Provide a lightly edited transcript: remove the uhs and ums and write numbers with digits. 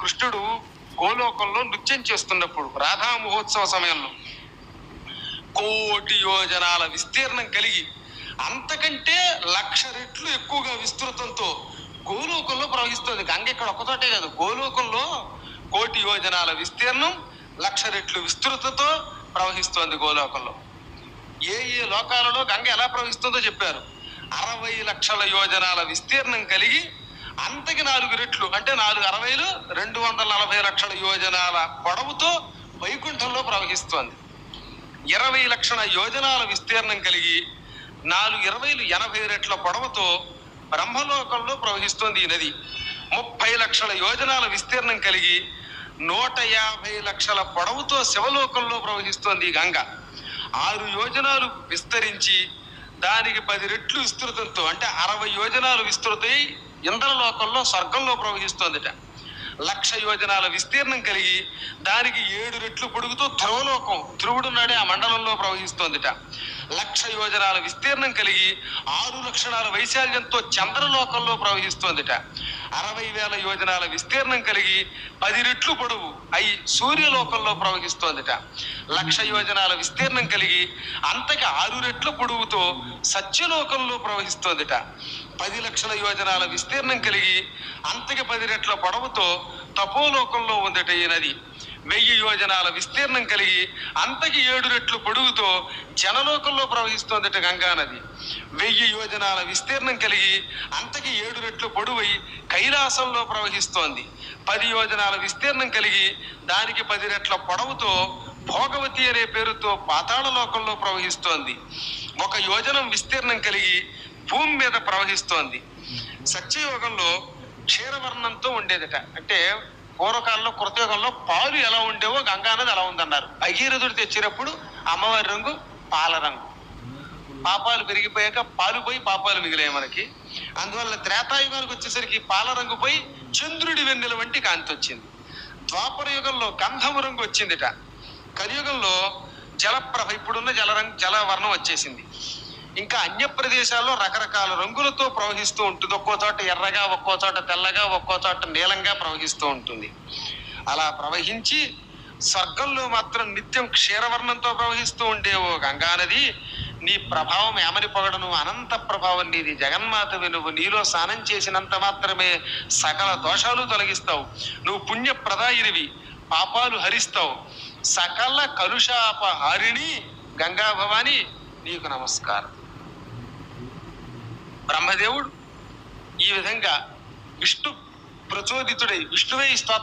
కృష్ణుడు గోలోకంలో నృత్యం చేస్తున్నప్పుడు రాధా మహోత్సవ సమయంలో 1,000,000 యోజనాల విస్తీర్ణం కలిగి అంతకంటే 1,00,000 రెట్లు ఎక్కువగా విస్తృతంతో గోలోకంలో ప్రవహిస్తుంది. గంగ ఇక్కడ ఒక్కతోటే కాదు, గోలోకంలో 1,000,000 యోజనాల విస్తీర్ణం 1,00,000 రెట్లు విస్తృతతో ప్రవహిస్తోంది గోలోకంలో. ఏ లోకాలలో గంగ ఎలా ప్రవహిస్తుందో చెప్పారు. 60 లక్షల యోజనాల విస్తీర్ణం కలిగి అంతకి 4 రెట్లు అంటే 4×60 240 లక్షల యోజనాల పొడవుతో వైకుంఠంలో ప్రవహిస్తోంది. 20 లక్షల యోజనాల విస్తీర్ణం కలిగి 4×20 80 రెట్ల పొడవుతో బ్రహ్మలోకంలో ప్రవహిస్తోంది ఈ నది. 30 లక్షల యోజనాల విస్తీర్ణం కలిగి 150 లక్షల పొడవుతో శివలోకంలో ప్రవహిస్తోంది ఈ గంగ. 6 యోజనాలు విస్తరించి దానికి 10 రెట్లు విస్తృతంతో అంటే 60 యోజనాలు విస్తృతై ఇంద్రలోకంలో స్వర్గంలో ప్రవహిస్తోందిట. 1,00,000 యోజనాల విస్తీర్ణం కలిగి దానికి 7 రెట్లు పొడుగుతో ధ్రువలోకం, ధ్రువుడు నాడే ఆ మండలంలో ప్రవహిస్తోందిట. 1,00,000 యోజనాల విస్తీర్ణం కలిగి 6 లక్షణాల వైశాల్యంతో చంద్రలోకంలో ప్రవహిస్తోందిట. 60,000 యోజనాల విస్తీర్ణం కలిగి 10 రెట్లు పొడవు అయి సూర్యలోకంలో ప్రవహిస్తోందిట. 1,00,000 యోజనాల విస్తీర్ణం కలిగి అంతకి 6 రెట్ల పొడవుతో సత్యలోకంలో ప్రవహిస్తోందిట. 10 లక్షల యోజనాల విస్తీర్ణం కలిగి అంతకి 10 రెట్ల పొడవుతో తపోలోకంలో ఉందట ఈ నది. 1000 యోజనాల విస్తీర్ణం కలిగి అంతకి 7 రెట్లు పొడుగుతో జనలోకంలో ప్రవహిస్తోందట గంగా నది. 1000 యోజనాల విస్తీర్ణం కలిగి అంతకి 7 రెట్లు పొడవై కైలాసంలో ప్రవహిస్తోంది. 10 యోజనాల విస్తీర్ణం కలిగి దానికి 10 రెట్ల పొడవుతో భోగవతి అనే పేరుతో పాతాళలోకంలో ప్రవహిస్తోంది. 1 యోజనం విస్తీర్ణం కలిగి భూమి మీద ప్రవహిస్తోంది. సత్యయోగంలో క్షీరవర్ణంతో ఉండేదట. అంటే పూర్వకాలంలో కృతయుగంలో పాలు ఎలా ఉండేవో గంగా నది అలా ఉందన్నారు. భగీరథుడు తెచ్చినప్పుడు అమ్మవారి రంగు పాల రంగు. పాపాలు పెరిగిపోయాక పాలు పోయి పాపాలు మిగిలాయి మనకి. అందువల్ల త్రేతాయుగానికి వచ్చేసరికి పాల రంగు పోయి చంద్రుడి వెన్నెల వంటి కాంతి వచ్చింది. ద్వాపర యుగంలో గంధము రంగు వచ్చిందిట. కలియుగంలో జలప్రభ ఇప్పుడున్న జలవర్ణం వచ్చేసింది. ఇంకా అన్య ప్రదేశాల్లో రకరకాల రంగులతో ప్రవహిస్తూ ఉంటుంది. ఒక్కో చోట ఎర్రగా, ఒక్కో చోట తెల్లగా, ఒక్కో చోట నీలంగా ప్రవహిస్తూ ఉంటుంది. అలా ప్రవహించి స్వర్గంలో మాత్రం నిత్యం క్షీరవర్ణంతో ప్రవహిస్తూ ఉండే ఓ గంగానది, నీ ప్రభావం ఏమని పొగడను, అనంత ప్రభావం నీది, జగన్మాతవి నువ్వు. నీలో స్నానం చేసినంత మాత్రమే సకల దోషాలు తొలగిస్తావు. నువ్వు పుణ్యప్రదాయినివి, పాపాలు హరిస్తావు. సకల కలుషాపహారిణి గంగా భవాని, నీకు నమస్కారం. బ్రహ్మదేవుడు ఈ విధంగా విష్ణు ప్రచోదితుడై విష్ణువే ఈ స్తోత్రం